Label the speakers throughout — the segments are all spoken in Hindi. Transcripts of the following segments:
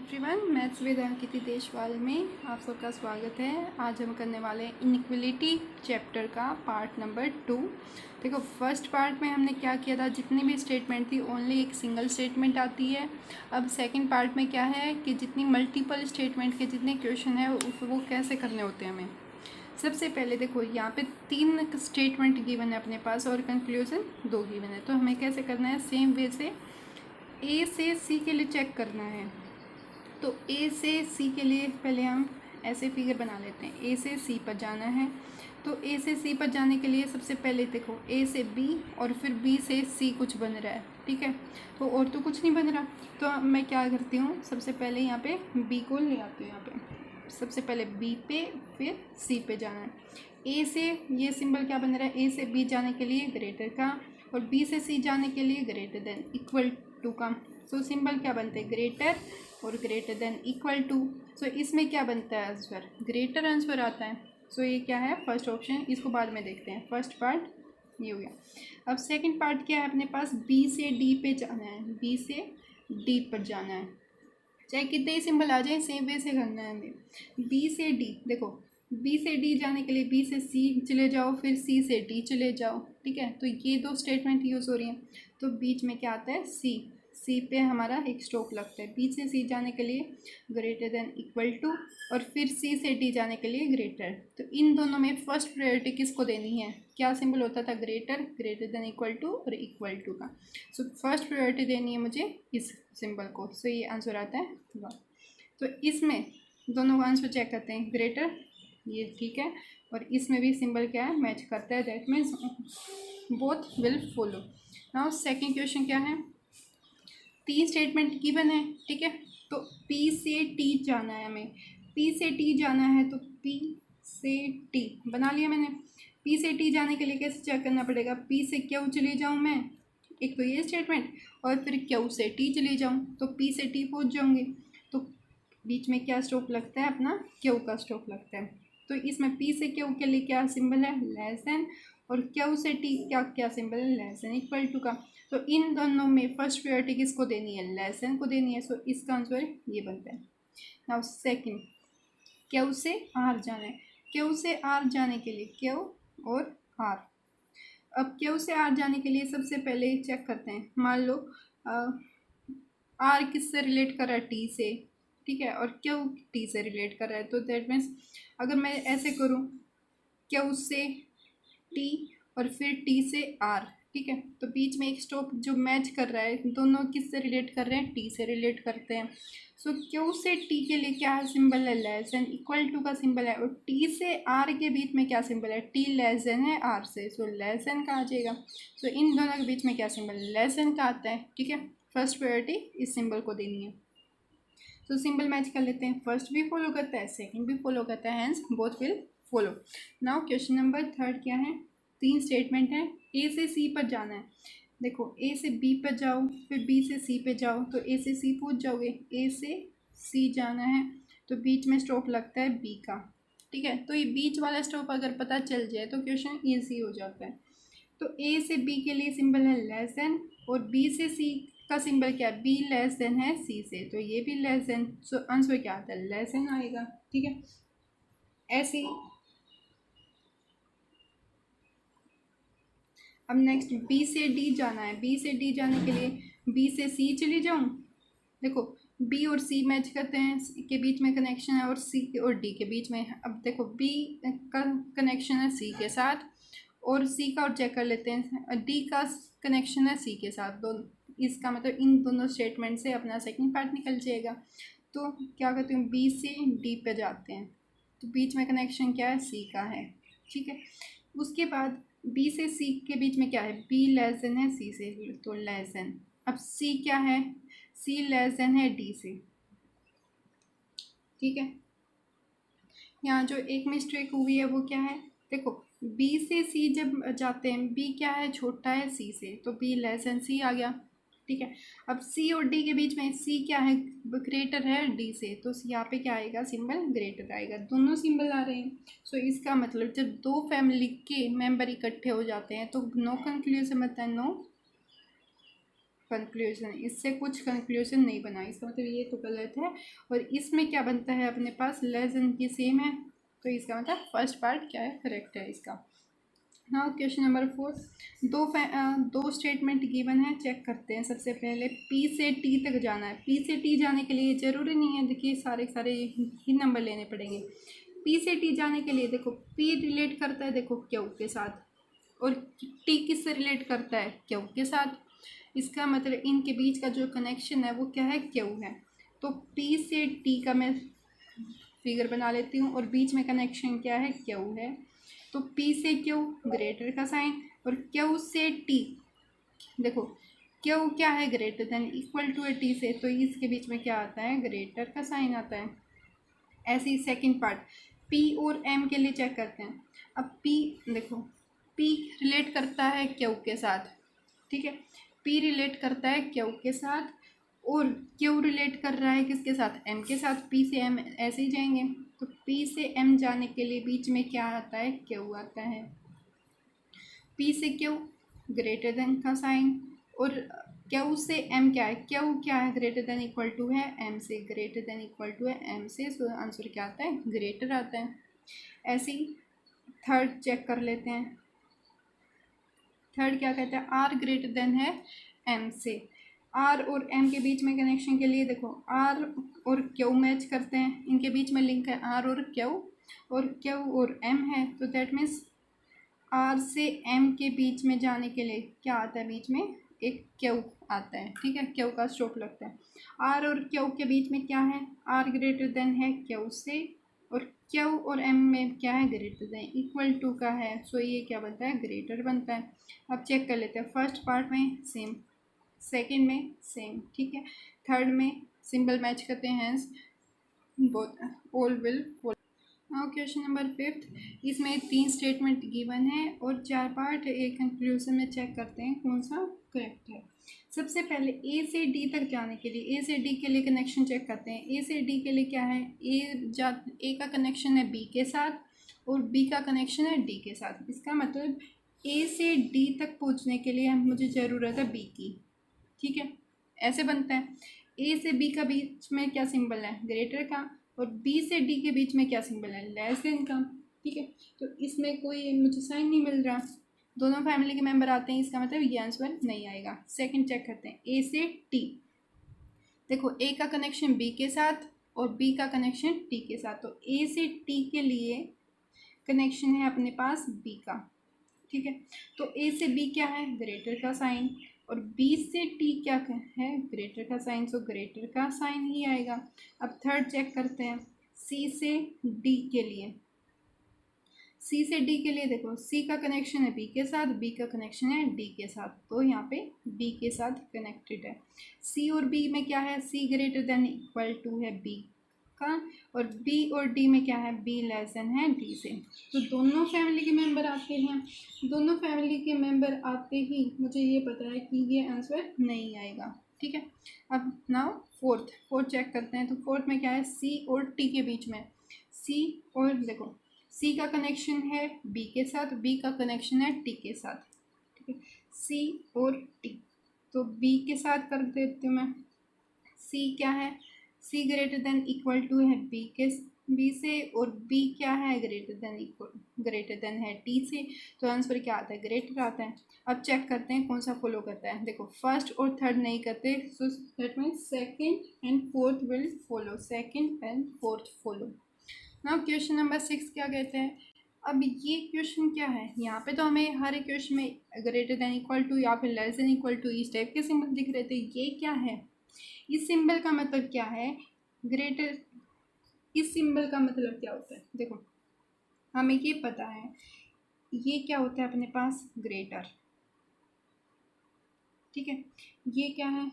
Speaker 1: Everyone, maths with Ankiti Deshwal में आप सबका स्वागत है। आज हम करने वाले हैं इनइक्वलिटी चैप्टर का पार्ट नंबर 2। देखो, फर्स्ट पार्ट में हमने क्या किया था, जितनी भी स्टेटमेंट थी ओनली एक सिंगल स्टेटमेंट आती है। अब सेकंड पार्ट में क्या है कि जितनी मल्टीपल स्टेटमेंट के जितने क्वेश्चन है वो कैसे करने होते हैं हमें। सबसे पहले देखो, यहाँ पे 3 स्टेटमेंट गिवन है अपने पास और कंक्लूजन 2 गिवन है। तो हमें कैसे करना है, सेम वे से ए से सी के लिए चेक करना है। तो ए से सी के लिए पहले हम ऐसे फिगर बना लेते हैं। ए से सी पर जाना है, तो ए से सी पर जाने के लिए सबसे पहले देखो ए से बी और फिर बी से सी कुछ बन रहा है, ठीक है। तो और तो कुछ नहीं बन रहा, तो मैं क्या करती हूँ, सबसे पहले यहाँ पे बी को ले आती हूँ। यहाँ पे सबसे पहले बी पे फिर सी पे जाना है। ए से ये सिंबल क्या बन रहा है, ए से बी जाने के लिए ग्रेटर का और बी से सी जाने के लिए ग्रेटर देन इक्वल टू का। सो सिंबल क्या बनते हैं, ग्रेटर और ग्रेटर देन इक्वल टू। सो इसमें क्या बनता है, आंसर ग्रेटर आंसर आता है। सो ये क्या है, फर्स्ट ऑप्शन। इसको बाद में देखते हैं। फर्स्ट पार्ट ये हो गया। अब सेकंड पार्ट क्या है अपने पास, बी से डी पे जाना है। बी से डी पर जाना है, चाहे कितने ही सिंबल आ जाए सेम वे से करना है हमें। बी से डी, देखो बी से डी जाने के लिए बी से सी चले जाओ, फिर सी से डी चले जाओ, ठीक है। तो ये 2 स्टेटमेंट यूज़ हो रही हैं। तो बीच में क्या आता है, सी पे हमारा एक स्टॉप लगता है। बी से सी जाने के लिए ग्रेटर देन इक्वल टू और फिर सी से डी जाने के लिए ग्रेटर। तो इन दोनों में फर्स्ट प्रायोरिटी किसको देनी है, क्या सिंबल होता था, greater, greater than equal to और इक्वल टू का। सो फर्स्ट प्रायोरिटी देनी है मुझे इस सिंबल को। सो ये आंसर आता है 1। तो इसमें दोनों का आंसर चेक करते हैं, ग्रेटर ये ठीक है और इसमें भी सिंबल क्या है, मैच करता है। That means both will follow. Now second question क्या है, 3 स्टेटमेंट गिवन है, ठीक है। तो पी से टी जाना है हमें, पी से टी जाना है। तो पी से टी बना लिया मैंने। पी से टी जाने के लिए कैसे चेक करना पड़ेगा, पी से क्यू चली जाऊँ मैं, एक तो ये स्टेटमेंट, और फिर क्यू से टी चली जाऊँ तो पी से टी पहुँच जाऊँगी। तो बीच में क्या स्टॉप लगता है, अपना क्यू का स्टॉप लगता है। तो इसमें पी से क्यू के लिए क्या सिंबल है, लेस देन, और क्यू से टी क्या क्या सिंबल है, लेस देन इक्वल टू का। तो इन दोनों में फर्स्ट प्रायोरिटी किसको देनी है, लेस देन को देनी है। सो इसका आंसर ये बनता है। नाउ सेकंड, क्यू से आर जाना है। क्यू से आर जाने के लिए क्यू और आर। अब क्यू से आर जाने के लिए सबसे पहले चेक करते हैं, मान लो आर किससे रिलेट कर रहा है, टी से, ठीक है, और क्यू टी से रिलेट कर रहा है। तो दैट मीन्स अगर मैं ऐसे करूँ, क्यू से टी और फिर टी से आर, ठीक है, तो बीच में एक स्टॉप जो मैच कर रहा है, दोनों किससे रिलेट कर रहे हैं, टी से रिलेट करते हैं। सो क्यू से टी के लिए क्या सिंबल है, लेस देन इक्वल टू का सिंबल है, और टी से आर के बीच में क्या सिंबल है, टी लेस देन है आर से, सो लेस देन का आ जाएगा। सो इन दोनों के बीच में क्या सिंबल, लेस देन का आता है, ठीक है। फर्स्ट प्रायोरिटी इस सिंबल को देनी है। तो सिंबल मैच कर लेते हैं, फर्स्ट भी फॉलो करता है, सेकेंड भी फॉलो करता है, hence both will follow. Now question number 3 क्या है, 3 स्टेटमेंट है। ए से सी पर जाना है। देखो ए से बी पर जाओ, फिर बी से सी पे जाओ, तो ए से सी पहुंच जाओगे। ए से सी जाना है तो बीच में स्टॉप लगता है बी का, ठीक है। तो ये बीच वाला स्टॉप अगर पता चल जाए तो क्वेश्चन ईजी हो जाता है। तो ए से बी के लिए सिंबल है लेस देन, और बी से सी का सिंबल क्या है, बी लेस देन है सी से, तो ये भी लेस देन। सो आंसर क्या आता है, लेस देन आएगा, ठीक है। ऐसे अब नेक्स्ट बी से डी जाना है। बी से डी जाने के लिए बी से सी चली जाऊँ। देखो बी और सी मैच करते हैं, के बीच में कनेक्शन है, और सी और डी के बीच में। अब देखो बी का कनेक्शन है सी के साथ, और सी का और चेक कर लेते हैं, डी का कनेक्शन है सी के साथ। दोनों, इसका मतलब इन दोनों स्टेटमेंट से अपना सेकंड पार्ट निकल जाएगा। तो क्या करते हैं, बी से डी पे जाते हैं, तो बीच में कनेक्शन क्या है, सी का है, ठीक है। उसके बाद बी से सी के बीच में क्या है, बी लेस देन है सी से, तो लेस देन। अब सी क्या है, सी लेस देन है डी से, ठीक है। यहाँ जो एक मिस्टेक हुई है वो क्या है, देखो बी से सी जब जाते हैं, बी क्या है, छोटा है सी से, तो बी लेस देन सी आ गया, ठीक है। अब सी और डी के बीच में सी क्या है, ग्रेटर है डी से, तो यहाँ पे क्या आएगा, सिंबल ग्रेटर आएगा। दोनों सिंबल आ रहे हैं। सो इसका मतलब जब 2 फैमिली के मेंबर इकट्ठे हो जाते हैं तो नो कंक्लूजन मतलब नो कंक्लूजन, इससे कुछ कंक्लूजन नहीं बना, इसका मतलब ये तो गलत है। और इसमें क्या बनता है अपने पास, लेस देन की सेम है, तो इसका मतलब फर्स्ट पार्ट क्या है, करेक्ट है इसका। नाउ क्वेश्चन नंबर 4, दो स्टेटमेंट गिवन है, चेक करते हैं। सबसे पहले पी से टी तक जाना है। पी से टी जाने के लिए ज़रूरी नहीं है, देखिए सारे ही नंबर लेने पड़ेंगे। पी से टी जाने के लिए देखो पी रिलेट करता है देखो क्यू के साथ, और टी किससे रिलेट करता है, क्यू के साथ। इसका मतलब इनके बीच का जो कनेक्शन है वो क्या है, क्यू है। तो पी से टी का मैं फिगर बना लेती हूँ, और बीच में कनेक्शन क्या है, क्यू है। तो P से Q ग्रेटर का साइन, और Q से T देखो Q क्या है, ग्रेटर देन इक्वल टू है T से, तो इसके बीच में क्या आता है, ग्रेटर का साइन आता है। ऐसे ही सेकंड पार्ट P और M के लिए चेक करते हैं। अब P देखो P रिलेट करता है Q के साथ, ठीक है, P रिलेट करता है Q के साथ, और Q रिलेट कर रहा है किसके साथ, M के साथ। P से M ऐसे ही जाएंगे, तो P से M जाने के लिए बीच में क्या आता है, Q आता है। P से Q ग्रेटर देन का साइन, और Q से M क्या है, Q क्या है, ग्रेटर देन इक्वल टू है M से, ग्रेटर देन इक्वल टू है M से, सो आंसर क्या आता है, ग्रेटर आता है। ऐसे ही थर्ड चेक कर लेते हैं। थर्ड क्या कहता है, R ग्रेटर देन है M से। R और M के बीच में कनेक्शन के लिए देखो R और Q मैच करते हैं, इनके बीच में लिंक है R और Q, और Q और M है, तो दैट मीन्स R से M के बीच में जाने के लिए क्या आता है, बीच में एक Q आता है, ठीक है, Q का स्टॉप लगता है। R और Q के बीच में क्या है, R ग्रेटर देन है Q से, और Q और M में क्या है, ग्रेटर देन इक्वल टू का है, सो ये क्या बनता है, ग्रेटर बनता है। अब चेक कर लेते हैं, फर्स्ट पार्ट में सेम, सेकंड में सेम, ठीक है, थर्ड में सिंबल मैच करते हैं, both all will follow. Now question number 5, इसमें 3 स्टेटमेंट गिवन है और 4 पार्ट, एक कंक्लूजन में चेक करते हैं कौन सा करेक्ट है। सबसे पहले ए से डी तक जाने के लिए, ए से डी के लिए कनेक्शन चेक करते हैं। ए से डी के लिए क्या है, ए का कनेक्शन है बी के साथ, और बी का कनेक्शन है डी के साथ। इसका मतलब ए से डी तक पहुंचने के लिए मुझे ज़रूरत है बी की, ठीक है, ऐसे बनता है। ए से बी का बीच में क्या सिंबल है, ग्रेटर का, और बी से डी के बीच में क्या सिंबल है, लेस देन का, ठीक है। तो इसमें कोई मुझे साइन नहीं मिल रहा, दोनों फैमिली के मेंबर आते हैं, इसका मतलब ये आंसर नहीं आएगा। सेकंड चेक करते हैं, ए से टी, देखो ए का कनेक्शन बी के साथ और बी का कनेक्शन टी के साथ, तो ए से टी के लिए कनेक्शन है अपने पास बी का, ठीक है। तो ए से बी क्या है, ग्रेटर का साइन, और बी से टी क्या है, ग्रेटर का साइन, सो ग्रेटर का साइन ही आएगा। अब थर्ड चेक करते हैं, सी से डी के लिए। सी से डी के लिए देखो सी का कनेक्शन है बी के साथ, बी का कनेक्शन है डी के साथ, तो यहाँ पे बी के साथ कनेक्टेड है। सी और बी में क्या है, सी ग्रेटर देन इक्वल टू है बी का, और बी और डी में क्या है, बी लेस देन है डी से। तो दोनों फैमिली के मेंबर आते हैं, दोनों फैमिली के मेंबर आते ही मुझे ये पता है कि ये आंसर नहीं आएगा, ठीक है। अब नाउ फोर्थ चेक करते हैं। तो फोर्थ में क्या है, सी और टी के बीच में, सी और देखो सी का कनेक्शन है बी के साथ, बी का कनेक्शन है टी के साथ, ठीक है, सी और टी। तो बी के साथ कर देती हूँ मैं, सी क्या है, सी ग्रेटर देन इक्वल टू है बी से, और बी क्या है, ग्रेटर देन है टी से, तो आंसर क्या आता है, ग्रेटर आता है। अब चेक करते हैं कौन सा फॉलो करता है। देखो फर्स्ट और थर्ड नहीं करते, so that means second and fourth will follow, second and fourth follow. Now question number 6 क्या कहते हैं। अब ये क्वेश्चन क्या है, यहाँ पे तो हमें हर एक क्वेश्चन में ग्रेटर देन इक्वल टू या फिर लेस देन इक्वल टू इस टाइप के सिंबल दिख रहे थे, ये क्या है, इस सिंबल का मतलब क्या है, ग्रेटर, इस सिंबल का मतलब क्या होता है। देखो हमें ये पता है, ये क्या होता है अपने पास, ग्रेटर, ठीक है, ये क्या है,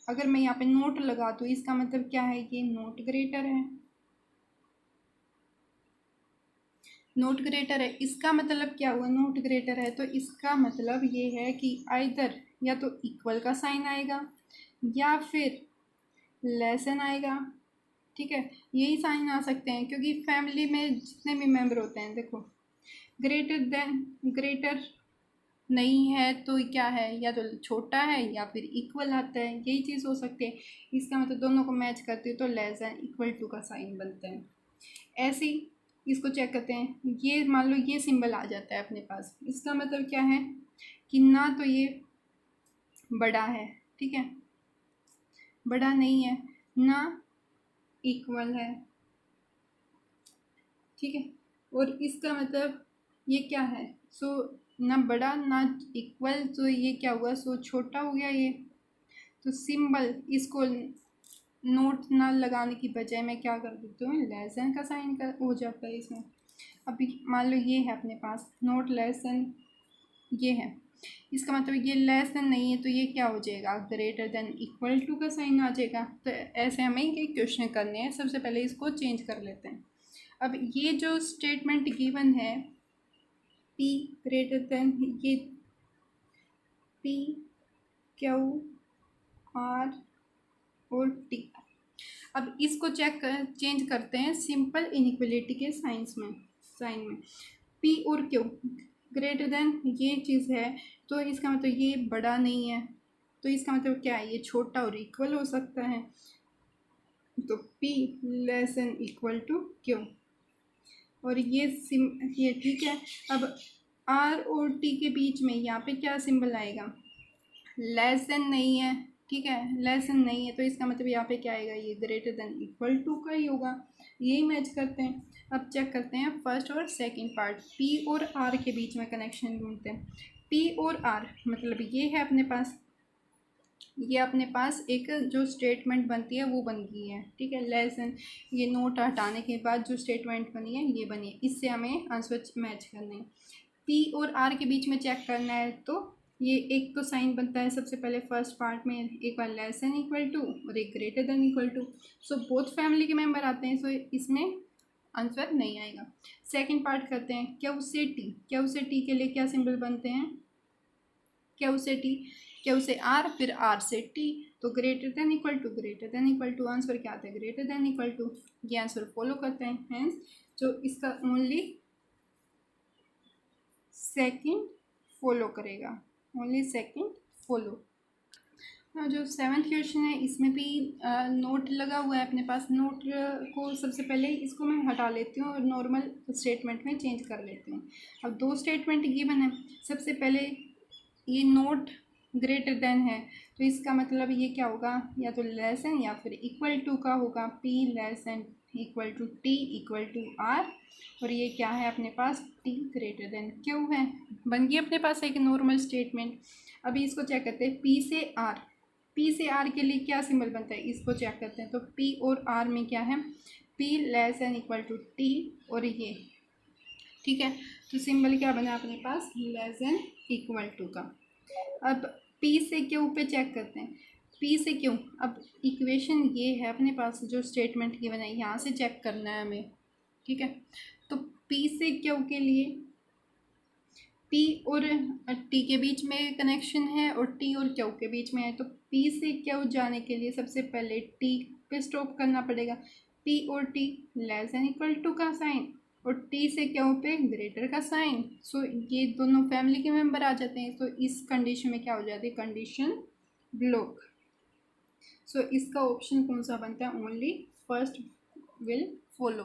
Speaker 1: अगर मैं यहाँ पे नोट लगा तो इसका मतलब क्या है, ये नोट ग्रेटर है, नोट ग्रेटर है, इसका मतलब क्या हुआ, नोट ग्रेटर है, तो इसका मतलब ये है कि आइदर या तो इक्वल का साइन आएगा या फिर लेसन आएगा, ठीक है, यही साइन आ सकते हैं, क्योंकि फैमिली में जितने भी मेंबर होते हैं देखो ग्रेटर नहीं है तो क्या है, या तो छोटा है या फिर इक्वल आता है, यही चीज़ हो सकती है। इसका मतलब दोनों को मैच करती है तो लेस देन इक्वल टू का साइन बनता है। ऐसे ही इसको चेक करते हैं, ये मान लो ये सिंबल आ जाता है अपने पास, इसका मतलब क्या है कि ना तो ये बड़ा है, ठीक है, बड़ा नहीं है, ना इक्वल है, ठीक है, और इसका मतलब ये क्या है, सो ना बड़ा ना इक्वल, तो ये क्या हुआ, सो छोटा हो गया ये। तो सिंबल इसको नोट ना लगाने की बजाय मैं क्या कर देती हूँ, लेस देन का साइन कर हो जाता है इसमें। अभी मान लो ये है अपने पास नोट लेस देन, ये है, इसका मतलब ये लेस देन नहीं है तो ये क्या हो जाएगा, ग्रेटर देन इक्वल टू का साइन आ जाएगा। तो ऐसे हमें ये क्वेश्चन करने हैं, सबसे पहले इसको चेंज कर लेते हैं। अब ये जो स्टेटमेंट गिवन है P ग्रेटर देन ये P Q R और T, अब इसको चेंज करते हैं सिंपल इनइक्वलिटी के साइन में। P और Q ग्रेटर देन ये चीज़ है तो इसका मतलब ये बड़ा नहीं है, तो इसका मतलब क्या है, ये छोटा और इक्वल हो सकता है। तो P less than equal to Q, और ये ठीक है। अब R और T के बीच में यहाँ पे क्या सिंबल आएगा, लेस देन नहीं है, ठीक है, लेस देन नहीं है तो इसका मतलब यहाँ पे क्या आएगा, ये ग्रेटर देन इक्वल टू का ही होगा, यही मैच करते हैं। अब चेक करते हैं फर्स्ट और सेकंड पार्ट, P और R के बीच में कनेक्शन ढूंढते हैं। P और R मतलब ये है अपने पास, ये अपने पास एक जो स्टेटमेंट बनती है वो बन गई है, ठीक है, लेस देन ये नोट हटाने के बाद जो स्टेटमेंट बनी है ये बनी है, इससे हमें आंसर मैच करने हैं। P और R के बीच में चेक करना है तो ये एक तो साइन बनता है सबसे पहले फर्स्ट पार्ट में, एक बार लेस देन इक्वल टू और एक greater than equal to, so both family के मेंबर आते हैं, सो इसमें आंसर नहीं आएगा। सेकंड पार्ट करते हैं, क्यू से टी, क्यू से टी के लिए क्या सिंबल बनते हैं, क्यू से टी, क्यू से आर, फिर आर से टी, तो greater than equal to, greater than equal to, answer क्या आता है, ग्रेटर देन इक्वल टू, ये आंसर फॉलो करते हैं, हेंस जो इसका ओनली सेकंड फॉलो करेगा, ओनली सेकंड फॉलो। जो सेवन्थ क्वेश्चन है इसमें भी नोट लगा हुआ है अपने पास, नोट को सबसे पहले इसको मैं हटा लेती हूँ और नॉर्मल स्टेटमेंट में चेंज कर लेती हूँ। अब दो स्टेटमेंट गिवन है, सबसे पहले ये नोट ग्रेटर देन है तो इसका मतलब ये क्या होगा, या तो लेस देन या फिर इक्वल टू का होगा, P less than equal to T equal to R, और ये क्या है अपने पास, T ग्रेटर देन Q है, बन गई अपने पास एक नॉर्मल स्टेटमेंट। अभी इसको चेक करते हैं, P से R, P से R के लिए क्या सिंबल बनता है, इसको चेक करते हैं। तो P और R में क्या है, P less than equal to T और ये, ठीक है, तो सिंबल क्या बना अपने पास, लेस देन इक्वल टू का। अब P से Q पे चेक करते हैं, P से Q, अब इक्वेशन ये है अपने पास जो स्टेटमेंट की बनाई, यहाँ से चेक करना है हमें, ठीक है। तो P से Q के लिए P और T के बीच में कनेक्शन है और T और Q के बीच में है, तो P से Q जाने के लिए सबसे पहले T पे स्टॉप करना पड़ेगा, P और T less than equal to का साइन और T से Q पे ग्रेटर का साइन, सो ये दोनों फैमिली के मेंबर आ जाते हैं, तो इस कंडीशन में क्या हो जाती है, कंडीशन ब्लॉक। सो इसका ऑप्शन कौन सा बनता है, ओनली फर्स्ट विल फॉलो।